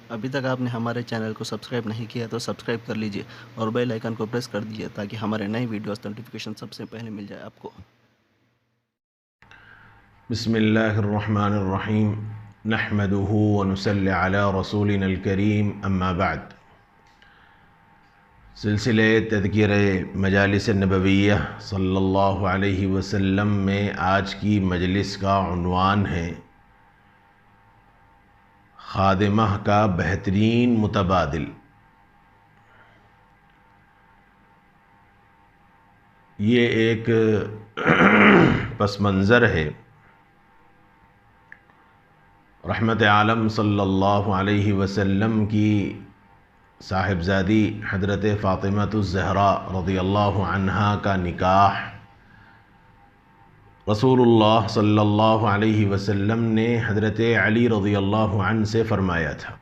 ابھی تک آپ نے ہمارے چینل کو سبسکرائب نہیں کیا تو سبسکرائب کر لیجئے اور بیل آئیکن کو پریس کر دیجئے تاکہ ہمارے نئے ویڈیوز نوٹیفیکیشن سب سے پہلے مل جائے آپ کو۔ بسم اللہ الرحمن الرحیم نحمده ونصلی علی رسولنا الکریم اما بعد۔ سلسلہ تذکیر مجالس نبویہ صلی اللہ علیہ وسلم میں آج کی مجلس کا عنوان ہے خادمہ کا بہترین متبادل۔ یہ ایک پس منظر ہے رحمت عالم صلی اللہ علیہ وسلم کی صاحبزادی حضرت فاطمہ الزہرا رضی اللہ عنہا کا نکاح رسول اللہ صلی اللہ علیہ وسلم نے حضرت علی رضی اللہ عنہ سے فرمایا تھا۔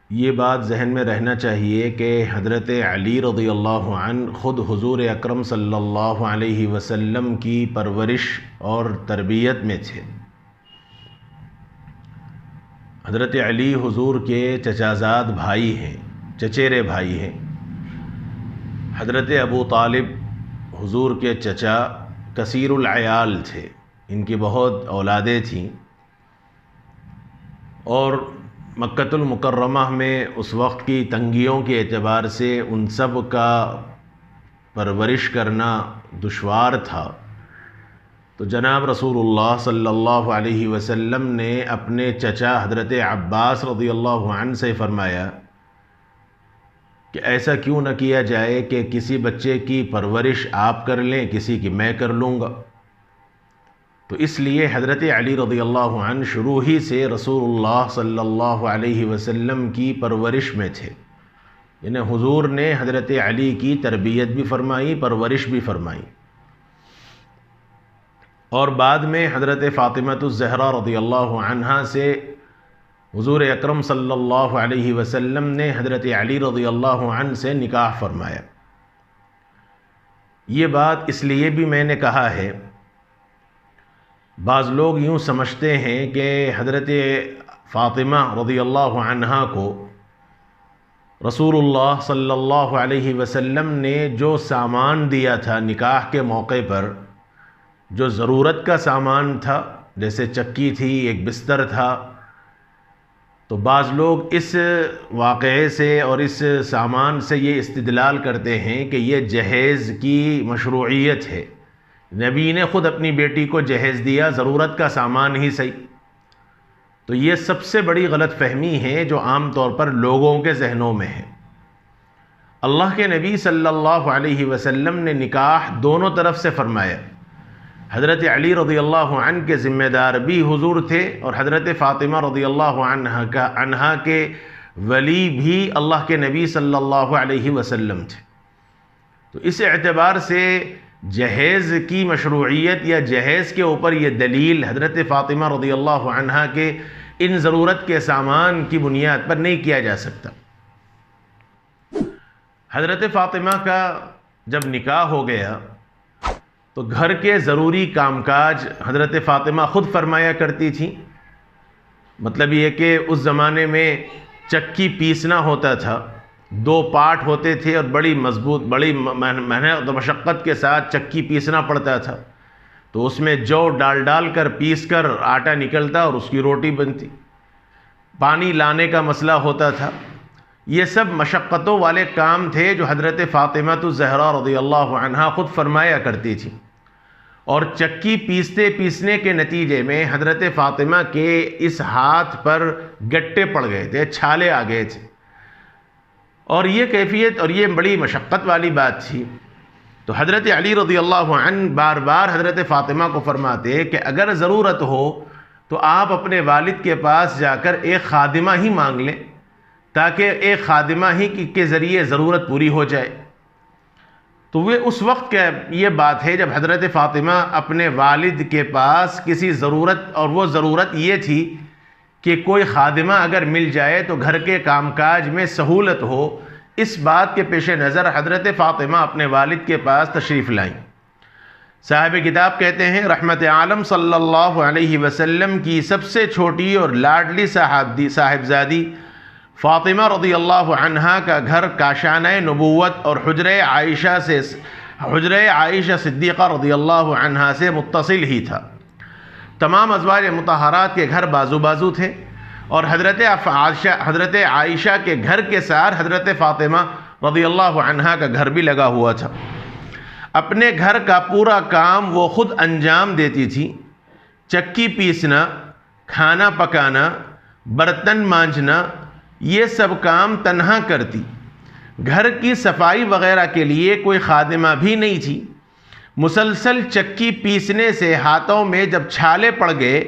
یہ بات ذہن میں رہنا چاہیے کہ حضرت علی رضی اللہ عنہ خود حضور اکرم صلی اللہ علیہ وسلم کی پرورش اور تربیت میں تھے۔ حضرت علی حضور کے چچازاد بھائی ہیں، چچیرے بھائی ہیں۔ حضرت ابو طالب حضور کے چچا کثیر العیال تھے، ان کی بہت اولادیں تھیں، اور مکۃ المکرمہ میں اس وقت کی تنگیوں کے اعتبار سے ان سب کا پرورش کرنا دشوار تھا۔ تو جناب رسول اللہ صلی اللہ علیہ وسلم نے اپنے چچا حضرت عباس رضی اللہ عنہ سے فرمایا کہ ایسا کیوں نہ کیا جائے کہ کسی بچے کی پرورش آپ کر لیں، کسی کی میں کر لوں گا۔ تو اس لیے حضرت علی رضی اللہ عنہ شروع ہی سے رسول اللہ صلی اللہ علیہ وسلم کی پرورش میں تھے، یعنی حضور نے حضرت علی کی تربیت بھی فرمائی، پرورش بھی فرمائی۔ اور بعد میں حضرت فاطمہ الزہرا رضی اللہ عنہا سے حضور اکرم صلی اللہ علیہ وسلم نے حضرت علی رضی اللہ عنہ سے نکاح فرمایا۔ یہ بات اس لیے بھی میں نے کہا ہے، بعض لوگ یوں سمجھتے ہیں کہ حضرت فاطمہ رضی اللہ عنہا کو رسول اللہ صلی اللہ علیہ وسلم نے جو سامان دیا تھا نکاح کے موقع پر، جو ضرورت کا سامان تھا، جیسے چکی تھی، ایک بستر تھا، تو بعض لوگ اس واقعے سے اور اس سامان سے یہ استدلال کرتے ہیں کہ یہ جہیز کی مشروعیت ہے، نبی نے خود اپنی بیٹی کو جہیز دیا، ضرورت کا سامان ہی صحیح۔ تو یہ سب سے بڑی غلط فہمی ہے جو عام طور پر لوگوں کے ذہنوں میں ہے۔ اللہ کے نبی صلی اللہ علیہ وسلم نے نکاح دونوں طرف سے فرمایا۔ حضرت علی رضی اللہ عنہ کے ذمہ دار بھی حضور تھے، اور حضرت فاطمہ رضی اللہ عنہا کے ولی بھی اللہ کے نبی صلی اللہ علیہ وسلم تھے۔ تو اس اعتبار سے جہیز کی مشروعیت یا جہیز کے اوپر یہ دلیل حضرت فاطمہ رضی اللہ عنہا کے ان ضرورت کے سامان کی بنیاد پر نہیں کیا جا سکتا۔ حضرت فاطمہ کا جب نکاح ہو گیا تو گھر کے ضروری کام کاج حضرت فاطمہ خود فرمایا کرتی تھیں۔ مطلب یہ کہ اس زمانے میں چکی پیسنا ہوتا تھا، 2 پارٹ ہوتے تھے اور بڑی مضبوط، بڑی محنت و مشقت کے ساتھ چکی پیسنا پڑتا تھا، تو اس میں جو ڈال کر پیس کر آٹا نکلتا اور اس کی روٹی بنتی۔ پانی لانے کا مسئلہ ہوتا تھا۔ یہ سب مشقتوں والے کام تھے جو حضرت فاطمہ الزہرا رضی اللہ عنہا خود فرمایا کرتی تھی، اور چکی پیسنے کے نتیجے میں حضرت فاطمہ کے اس ہاتھ پر گٹے پڑ گئے تھے، چھالے آ گئے تھے، اور یہ کیفیت اور یہ بڑی مشقت والی بات تھی۔ تو حضرت علی رضی اللہ عنہ بار بار حضرت فاطمہ کو فرماتے کہ اگر ضرورت ہو تو آپ اپنے والد کے پاس جا کر ایک خادمہ ہی مانگ لیں، تاکہ ایک خادمہ ہی کے ذریعے ضرورت پوری ہو جائے۔ تو وہ اس وقت کا یہ بات ہے جب حضرت فاطمہ اپنے والد کے پاس کسی ضرورت، اور وہ ضرورت یہ تھی کہ کوئی خادمہ اگر مل جائے تو گھر کے کام کاج میں سہولت ہو، اس بات کے پیش نظر حضرت فاطمہ اپنے والد کے پاس تشریف لائیں۔ صاحب کتاب کہتے ہیں رحمت عالم صلی اللہ علیہ وسلم کی سب سے چھوٹی اور لاڈلی صاحبزادی فاطمہ رضی اللہ عنہا کا گھر کاشانہ نبوت اور حجرہ عائشہ صدیقہ رضی اللہ عنہا سے متصل ہی تھا۔ تمام ازواج مطہرات کے گھر بازو بازو تھے، اور حضرت عائشہ کے گھر کے ساتھ حضرت فاطمہ رضی اللہ عنہا کا گھر بھی لگا ہوا تھا۔ اپنے گھر کا پورا کام وہ خود انجام دیتی تھی، چکی پیسنا، کھانا پکانا، برتن مانجنا، یہ سب کام تنہا کرتی۔ گھر کی صفائی وغیرہ کے لیے کوئی خادمہ بھی نہیں تھی۔ مسلسل چکی پیسنے سے ہاتھوں میں جب چھالے پڑ گئے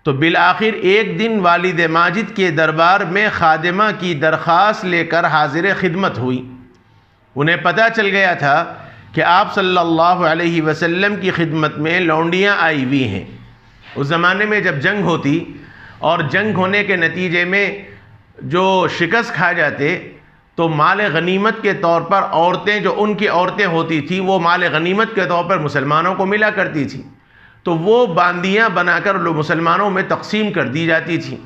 تو بالآخر ایک دن والد ماجد کے دربار میں خادمہ کی درخواست لے کر حاضر خدمت ہوئی۔ انہیں پتہ چل گیا تھا کہ آپ صلی اللہ علیہ وسلم کی خدمت میں لونڈیاں آئی ہوئی ہیں۔ اس زمانے میں جب جنگ ہوتی اور جنگ ہونے کے نتیجے میں جو شکست کھا جاتے تو مال غنیمت کے طور پر عورتیں، جو ان کی عورتیں ہوتی تھیں، وہ مال غنیمت کے طور پر مسلمانوں کو ملا کرتی تھیں، تو وہ باندیاں بنا کر مسلمانوں میں تقسیم کر دی جاتی تھیں۔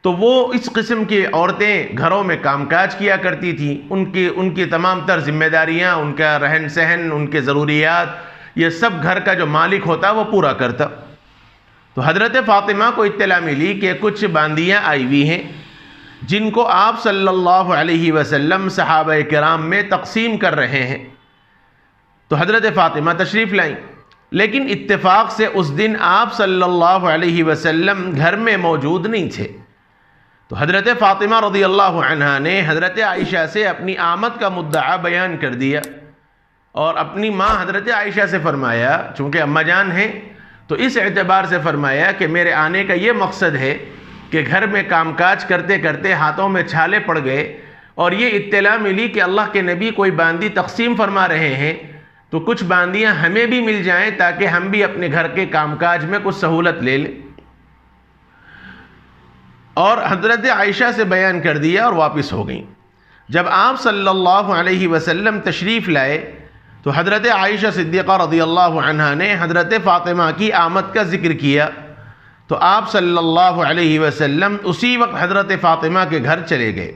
تو وہ اس قسم کی عورتیں گھروں میں کام کاج کیا کرتی تھیں، ان کی تمام تر ذمہ داریاں، ان کا رہن سہن، ان کے ضروریات، یہ سب گھر کا جو مالک ہوتا وہ پورا کرتا۔ تو حضرت فاطمہ کو اطلاع ملی کہ کچھ باندیاں آئی ہوئی ہیں جن کو آپ صلی اللہ علیہ وسلم صحابہ کرام میں تقسیم کر رہے ہیں۔ تو حضرت فاطمہ تشریف لائیں، لیکن اتفاق سے اس دن آپ صلی اللہ علیہ وسلم گھر میں موجود نہیں تھے۔ تو حضرت فاطمہ رضی اللہ عنہا نے حضرت عائشہ سے اپنی آمد کا مدعا بیان کر دیا، اور اپنی ماں حضرت عائشہ سے فرمایا، چونکہ اماں جان ہیں تو اس اعتبار سے فرمایا کہ میرے آنے کا یہ مقصد ہے کہ گھر میں کام کاج کرتے کرتے ہاتھوں میں چھالے پڑ گئے، اور یہ اطلاع ملی کہ اللہ کے نبی کوئی باندی تقسیم فرما رہے ہیں، تو کچھ باندیاں ہمیں بھی مل جائیں تاکہ ہم بھی اپنے گھر کے کام کاج میں کچھ سہولت لے لیں۔ اور حضرت عائشہ سے بیان کر دیا اور واپس ہو گئیں۔ جب آپ صلی اللہ علیہ وسلم تشریف لائے تو حضرت عائشہ صدیقہ رضی اللہ عنہا نے حضرت فاطمہ کی آمد کا ذکر کیا، تو آپ صلی اللہ علیہ وسلم اسی وقت حضرت فاطمہ کے گھر چلے گئے۔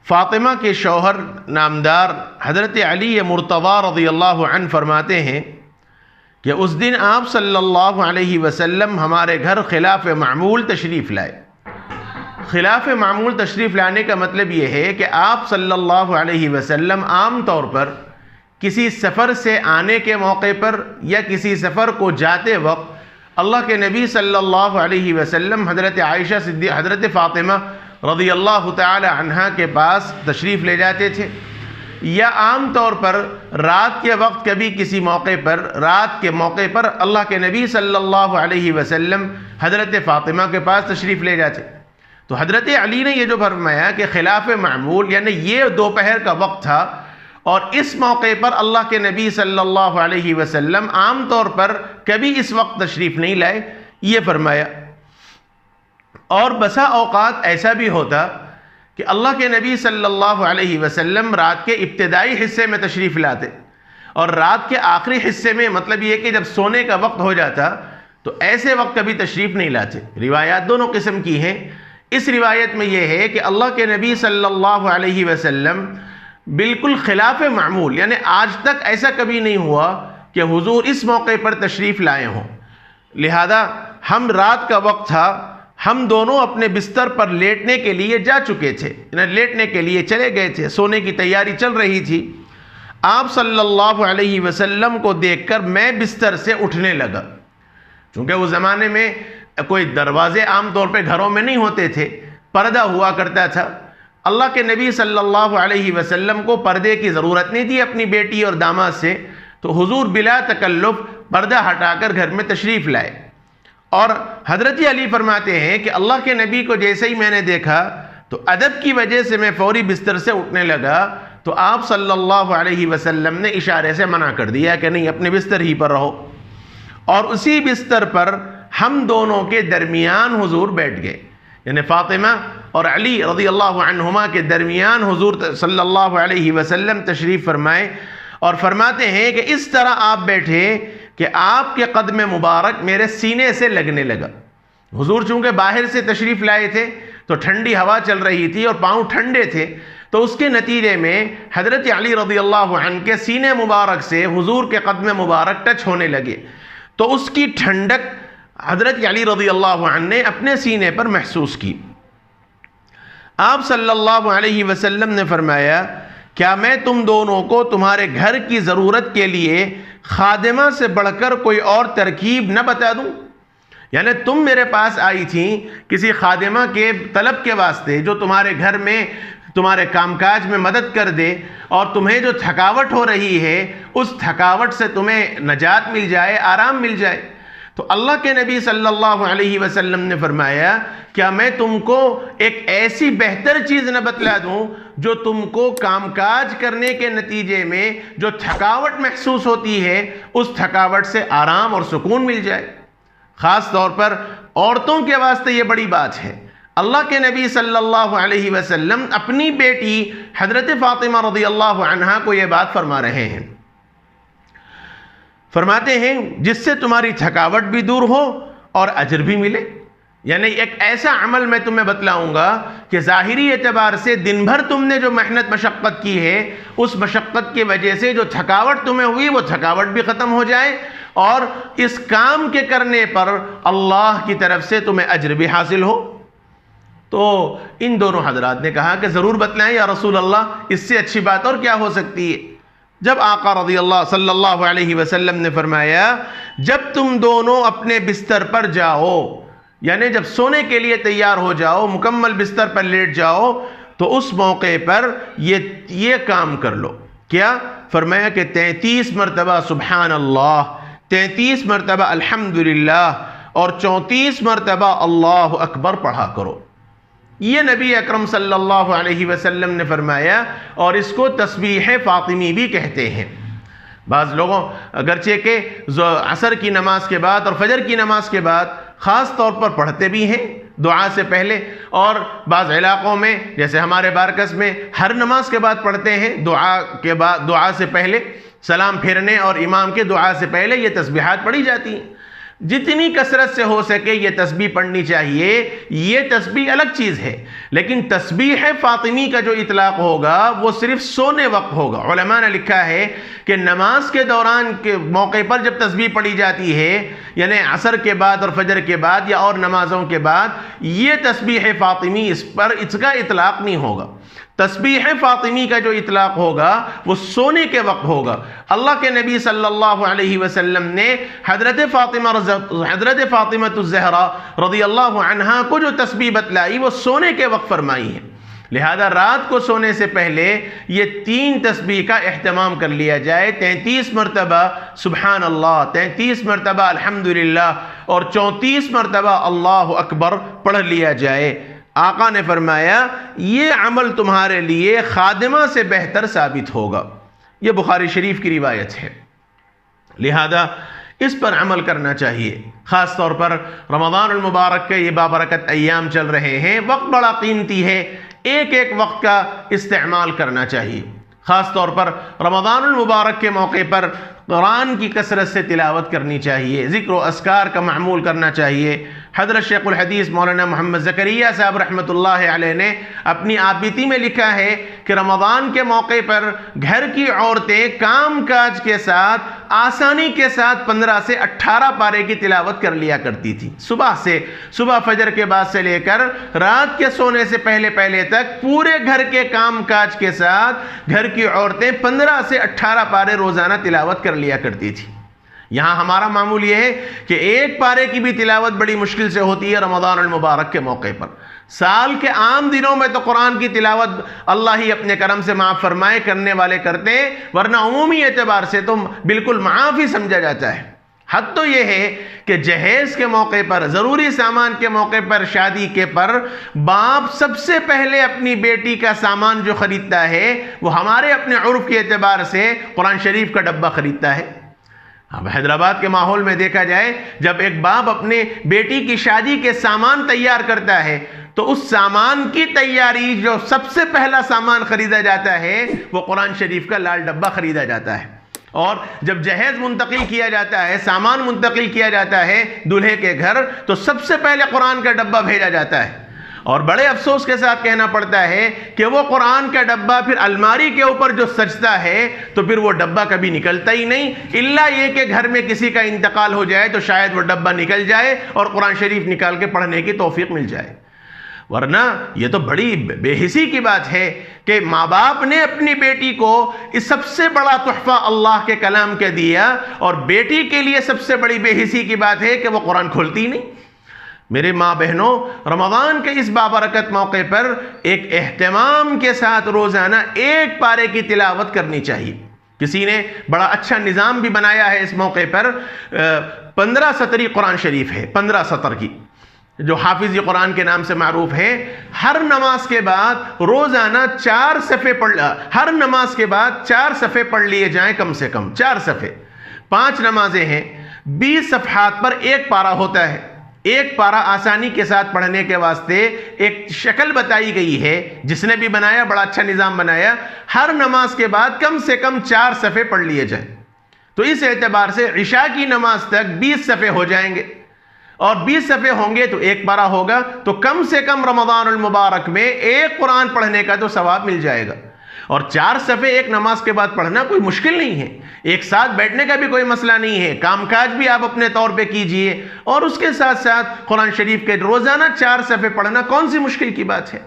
فاطمہ کے شوہر نامدار حضرت علی مرتضی رضی اللہ عنہ فرماتے ہیں کہ اس دن آپ صلی اللہ علیہ وسلم ہمارے گھر خلاف معمول تشریف لائے۔ خلاف معمول تشریف لانے کا مطلب یہ ہے کہ آپ صلی اللہ علیہ وسلم عام طور پر کسی سفر سے آنے کے موقع پر یا کسی سفر کو جاتے وقت اللہ کے نبی صلی اللہ علیہ وسلم حضرت فاطمہ رضی اللہ تعالی عنہا کے پاس تشریف لے جاتے تھے، یا عام طور پر رات کے وقت کبھی کسی موقع پر رات کے موقع پر اللہ کے نبی صلی اللہ علیہ وسلم حضرت فاطمہ کے پاس تشریف لے جاتے۔ تو حضرت علی نے یہ جو فرمایا کہ خلاف معمول یعنی یہ دوپہر کا وقت تھا، اور اس موقع پر اللہ کے نبی صلی اللہ علیہ وسلم عام طور پر کبھی اس وقت تشریف نہیں لائے، یہ فرمایا۔ اور بسا اوقات ایسا بھی ہوتا کہ اللہ کے نبی صلی اللہ علیہ وسلم رات کے ابتدائی حصے میں تشریف لاتے، اور رات کے آخری حصے میں، مطلب یہ کہ جب سونے کا وقت ہو جاتا تو ایسے وقت کبھی تشریف نہیں لاتے۔ روایات دونوں قسم کی ہیں۔ اس روایت میں یہ ہے کہ اللہ کے نبی صلی اللہ علیہ وسلم بالکل خلاف معمول، یعنی آج تک ایسا کبھی نہیں ہوا کہ حضور اس موقع پر تشریف لائے ہوں، لہذا ہم رات کا وقت تھا، ہم دونوں اپنے بستر پر لیٹنے کے لیے جا چکے تھے، یعنی لیٹنے کے لیے چلے گئے تھے، سونے کی تیاری چل رہی تھی۔ آپ صلی اللہ علیہ وسلم کو دیکھ کر میں بستر سے اٹھنے لگا، چونکہ اس زمانے میں کوئی دروازے عام طور پہ گھروں میں نہیں ہوتے تھے، پردہ ہوا کرتا تھا۔ اللہ کے نبی صلی اللہ علیہ وسلم کو پردے کی ضرورت نہیں تھی اپنی بیٹی اور داماد سے، تو حضور بلا تکلف پردہ ہٹا کر گھر میں تشریف لائے۔ اور حضرت علی فرماتے ہیں کہ اللہ کے نبی کو جیسے ہی میں نے دیکھا تو ادب کی وجہ سے میں فوری بستر سے اٹھنے لگا، تو آپ صلی اللہ علیہ وسلم نے اشارے سے منع کر دیا کہ نہیں، اپنے بستر ہی پر رہو، اور اسی بستر پر ہم دونوں کے درمیان حضور بیٹھ گئے، یعنی فاطمہ اور علی رضی اللہ عنہما کے درمیان حضور صلی اللہ علیہ وسلم تشریف فرمائے، اور فرماتے ہیں کہ اس طرح آپ بیٹھے کہ آپ کے قدم مبارک میرے سینے سے لگنے لگا۔ حضور چونکہ باہر سے تشریف لائے تھے تو ٹھنڈی ہوا چل رہی تھی اور پاؤں ٹھنڈے تھے، تو اس کے نتیجے میں حضرت علی رضی اللہ عنہ کے سینے مبارک سے حضور کے قدم مبارک ٹچ ہونے لگے، تو اس کی ٹھنڈک حضرت علی رضی اللہ عنہ نے اپنے سینے پر محسوس کی۔ آپ صلی اللہ علیہ وسلم نے فرمایا، کیا میں تم دونوں کو تمہارے گھر کی ضرورت کے لیے خادمہ سے بڑھ کر کوئی اور ترکیب نہ بتا دوں؟ یعنی تم میرے پاس آئی تھیں کسی خادمہ کے طلب کے واسطے جو تمہارے گھر میں تمہارے کام کاج میں مدد کر دے، اور تمہیں جو تھکاوٹ ہو رہی ہے اس تھکاوٹ سے تمہیں نجات مل جائے، آرام مل جائے۔ تو اللہ کے نبی صلی اللہ علیہ وسلم نے فرمایا، کیا میں تم کو ایک ایسی بہتر چیز نہ بتلا دوں جو تم کو کام کاج کرنے کے نتیجے میں جو تھکاوٹ محسوس ہوتی ہے اس تھکاوٹ سے آرام اور سکون مل جائے؟ خاص طور پر عورتوں کے واسطے یہ بڑی بات ہے۔ اللہ کے نبی صلی اللہ علیہ وسلم اپنی بیٹی حضرت فاطمہ رضی اللہ عنہا کو یہ بات فرما رہے ہیں، فرماتے ہیں جس سے تمہاری تھکاوٹ بھی دور ہو اور اجر بھی ملے۔ یعنی ایک ایسا عمل میں تمہیں بتلاؤں گا کہ ظاہری اعتبار سے دن بھر تم نے جو محنت مشقت کی ہے اس مشقت کی وجہ سے جو تھکاوٹ تمہیں ہوئی وہ تھکاوٹ بھی ختم ہو جائے، اور اس کام کے کرنے پر اللہ کی طرف سے تمہیں اجر بھی حاصل ہو۔ تو ان دونوں حضرات نے کہا کہ ضرور بتلائیں یا رسول اللہ، اس سے اچھی بات اور کیا ہو سکتی ہے؟ جب آقا رضی اللہ صلی اللہ علیہ وسلم نے فرمایا، جب تم دونوں اپنے بستر پر جاؤ، یعنی جب سونے کے لیے تیار ہو جاؤ، مکمل بستر پر لیٹ جاؤ، تو اس موقع پر یہ کام کر لو۔ کیا؟ فرمایا کہ 33 مرتبہ سبحان اللہ، 33 مرتبہ الحمدللہ اور 34 مرتبہ اللہ اکبر پڑھا کرو۔ یہ نبی اکرم صلی اللہ علیہ وسلم نے فرمایا، اور اس کو تسبیح فاطمی بھی کہتے ہیں۔ بعض لوگوں اگرچہ کہ عصر کی نماز کے بعد اور فجر کی نماز کے بعد خاص طور پر پڑھتے بھی ہیں دعا سے پہلے، اور بعض علاقوں میں جیسے ہمارے بارکس میں ہر نماز کے بعد پڑھتے ہیں، دعا سے پہلے سلام پھیرنے اور امام کے دعا سے پہلے یہ تسبیحات پڑھی جاتی ہیں۔ جتنی کثرت سے ہو سکے یہ تسبیح پڑھنی چاہیے، یہ تسبیح الگ چیز ہے، لیکن تسبیح فاطمی کا جو اطلاق ہوگا وہ صرف سونے وقت ہوگا۔ علماء نے لکھا ہے کہ نماز کے دوران کے موقع پر جب تسبیح پڑھی جاتی ہے، یعنی عصر کے بعد اور فجر کے بعد یا اور نمازوں کے بعد، یہ تسبیح فاطمی اس کا اطلاق نہیں ہوگا۔ تسبیح فاطمی کا جو اطلاق ہوگا وہ سونے کے وقت ہوگا۔ اللہ کے نبی صلی اللہ علیہ وسلم نے حضرت فاطمہ الزہرا رضی اللہ عنہا کو جو تسبیح بتلائی وہ سونے کے وقت فرمائی ہے، لہذا رات کو سونے سے پہلے یہ 3 تسبیح کا اہتمام کر لیا جائے۔ 33 مرتبہ سبحان اللہ، 33 مرتبہ الحمدللہ اور 34 مرتبہ اللہ اکبر پڑھ لیا جائے۔ آقا نے فرمایا یہ عمل تمہارے لیے خادمہ سے بہتر ثابت ہوگا۔ یہ بخاری شریف کی روایت ہے، لہذا اس پر عمل کرنا چاہیے۔ خاص طور پر رمضان المبارک کے یہ بابرکت ایام چل رہے ہیں، وقت بڑا قیمتی ہے، ایک ایک وقت کا استعمال کرنا چاہیے۔ خاص طور پر رمضان المبارک کے موقع پر قرآن کی کثرت سے تلاوت کرنی چاہیے، ذکر و اذکار کا معمول کرنا چاہیے۔ حضرت شیخ الحدیث مولانا محمد زکریہ صاحب رحمۃ اللہ علیہ نے اپنی آبیتی میں لکھا ہے کہ رمضان کے موقع پر گھر کی عورتیں کام کاج کے ساتھ آسانی کے ساتھ 15 سے 18 پارے کی تلاوت کر لیا کرتی تھی۔ صبح فجر کے بعد سے لے کر رات کے سونے سے پہلے تک پورے گھر کے کام کاج کے ساتھ گھر کی عورتیں 15 سے 18 پارے روزانہ تلاوت کر لیا کرتی تھی۔ یہاں ہمارا معمول یہ ہے کہ ایک پارے کی بھی تلاوت بڑی مشکل سے ہوتی ہے رمضان المبارک کے موقع پر۔ سال کے عام دنوں میں تو قرآن کی تلاوت اللہ ہی اپنے کرم سے معاف فرمائے کرنے والے کرتے ہیں، ورنہ عمومی اعتبار سے تو بالکل معاف ہی سمجھا جاتا ہے۔ حد تو یہ ہے کہ جہیز کے موقع پر، ضروری سامان کے موقع پر، شادی کے پر باپ سب سے پہلے اپنی بیٹی کا سامان جو خریدتا ہے وہ ہمارے اپنے عرف کے اعتبار سے قرآن شریف کا ڈبہ خریدتا ہے۔ اب حیدرآباد کے ماحول میں دیکھا جائے، جب ایک باپ اپنے بیٹی کی شادی کے سامان تیار کرتا ہے تو اس سامان کی تیاری جو سب سے پہلا سامان خریدا جاتا ہے وہ قرآن شریف کا لال ڈبہ خریدا جاتا ہے. اور جب جہیز منتقل کیا جاتا ہے، سامان منتقل کیا جاتا ہے دلہے کے گھر، تو سب سے پہلے قرآن کا ڈبہ بھیجا جاتا ہے. اور بڑے افسوس کے ساتھ کہنا پڑتا ہے کہ وہ قرآن کا ڈبہ پھر الماری کے اوپر جو سجتا ہے تو پھر وہ ڈبہ کبھی نکلتا ہی نہیں، الا یہ کہ گھر میں کسی کا انتقال ہو جائے تو شاید وہ ڈبہ نکل جائے اور قرآن شریف نکال کے پڑھنے کی توفیق مل جائے. ورنہ یہ تو بڑی بے حسی کی بات ہے کہ ماں باپ نے اپنی بیٹی کو اس سب سے بڑا تحفہ اللہ کے کلام کے دیا، اور بیٹی کے لیے سب سے بڑی بے حسی کی بات ہے کہ وہ قرآن کھولتی نہیں. میرے ماں بہنوں، رمضان کے اس بابرکت موقع پر ایک اہتمام کے ساتھ روزانہ ایک پارے کی تلاوت کرنی چاہیے. کسی نے بڑا اچھا نظام بھی بنایا ہے اس موقع پر. 15 سطری قرآن شریف ہے، 15 سطر کی، جو حافظ قرآن کے نام سے معروف ہے. ہر نماز کے بعد روزانہ 4 صفحے ہر نماز کے بعد 4 صفحے پڑھ لیے جائیں، کم سے کم 4 صفحے. 5 نمازیں ہیں، 20 صفحات پر ایک پارہ ہوتا ہے. ایک پارہ آسانی کے ساتھ پڑھنے کے واسطے ایک شکل بتائی گئی ہے. جس نے بھی بنایا بڑا اچھا نظام بنایا. ہر نماز کے بعد کم سے کم 4 صفحے پڑھ لیے جائیں. تو اس اعتبار سے عشاء کی نماز تک 20 صفحے ہو جائیں گے، اور 20 صفحے ہوں گے تو ایک پارہ ہوگا. تو کم سے کم رمضان المبارک میں ایک قرآن پڑھنے کا تو ثواب مل جائے گا. اور 4 صفحے ایک نماز کے بعد پڑھنا کوئی مشکل نہیں ہے. ایک ساتھ بیٹھنے کا بھی کوئی مسئلہ نہیں ہے. کام کاج بھی آپ اپنے طور پہ کیجئے، اور اس کے ساتھ ساتھ قرآن شریف کے روزانہ 4 صفحے پڑھنا کون سی مشکل کی بات ہے؟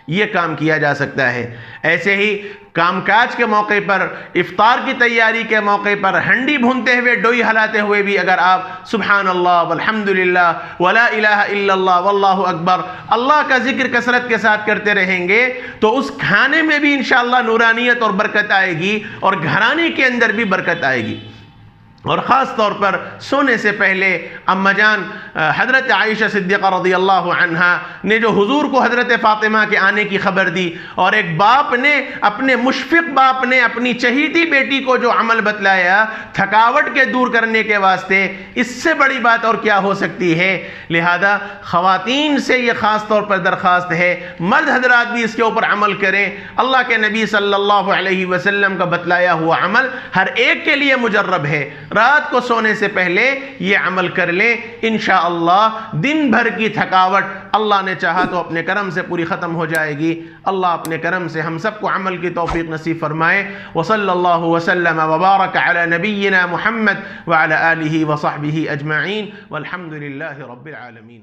یہ کام کیا جا سکتا ہے. ایسے ہی کام کاج کے موقع پر، افطار کی تیاری کے موقع پر ہنڈی بھونتے ہوئے، ڈوئی ہلاتے ہوئے بھی اگر آپ سبحان اللہ والحمدللہ ولا الہ الا اللہ واللہ اکبر اللہ کا ذکر کثرت کے ساتھ کرتے رہیں گے تو اس کھانے میں بھی انشاءاللہ نورانیت اور برکت آئے گی، اور گھرانے کے اندر بھی برکت آئے گی. اور خاص طور پر سونے سے پہلے اما جان حضرت عائشہ صدیقہ رضی اللہ عنہا نے جو حضور کو حضرت فاطمہ کے آنے کی خبر دی، اور ایک باپ نے، اپنے مشفق باپ نے اپنی چہیتی بیٹی کو جو عمل بتلایا تھکاوٹ کے دور کرنے کے واسطے، اس سے بڑی بات اور کیا ہو سکتی ہے؟ لہذا خواتین سے یہ خاص طور پر درخواست ہے، مرد حضرات بھی اس کے اوپر عمل کریں. اللہ کے نبی صلی اللہ علیہ وسلم کا بتلایا ہوا عمل ہر ایک کے لیے مجرب ہے. رات کو سونے سے پہلے یہ عمل کر لیں، انشاءاللہ دن بھر کی تھکاوٹ اللہ نے چاہا تو اپنے کرم سے پوری ختم ہو جائے گی. اللہ اپنے کرم سے ہم سب کو عمل کی توفیق نصیب فرمائے. وصلی اللہ وسلم وبارک علی نبینا محمد وعلی آلہ وصحبہ اجمعین والحمد للہ رب العالمین.